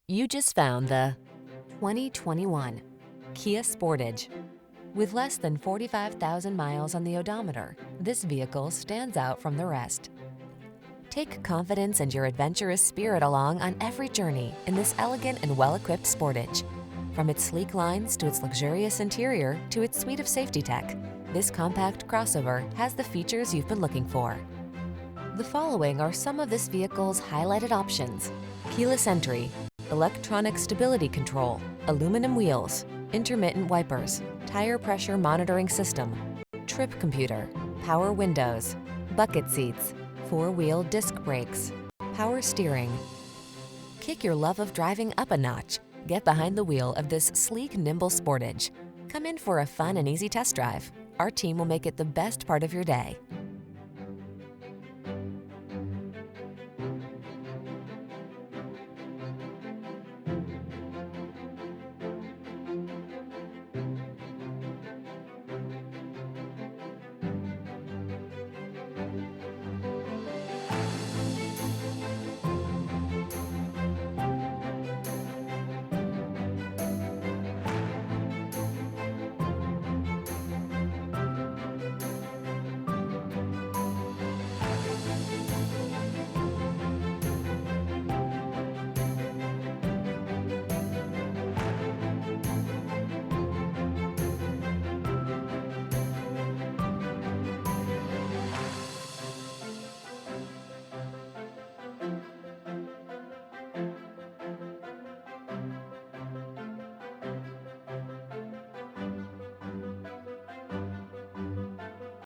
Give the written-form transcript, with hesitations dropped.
You just found the 2021 Kia Sportage. With less than 45,000 miles on the odometer, this vehicle stands out from the rest. Take confidence and your adventurous spirit along on every journey in this elegant and well-equipped Sportage. From its sleek lines to its luxurious interior to its suite of safety tech, this compact crossover has the features you've been looking for. The following are some of this vehicle's highlighted options: keyless entry, electronic stability control, aluminum wheels, intermittent wipers, tire pressure monitoring system, trip computer, power windows, bucket seats, four-wheel disc brakes, power steering. Kick your love of driving up a notch. Get behind the wheel of this sleek, nimble Sportage. Come in for a fun and easy test drive. Our team will make it the best part of your day.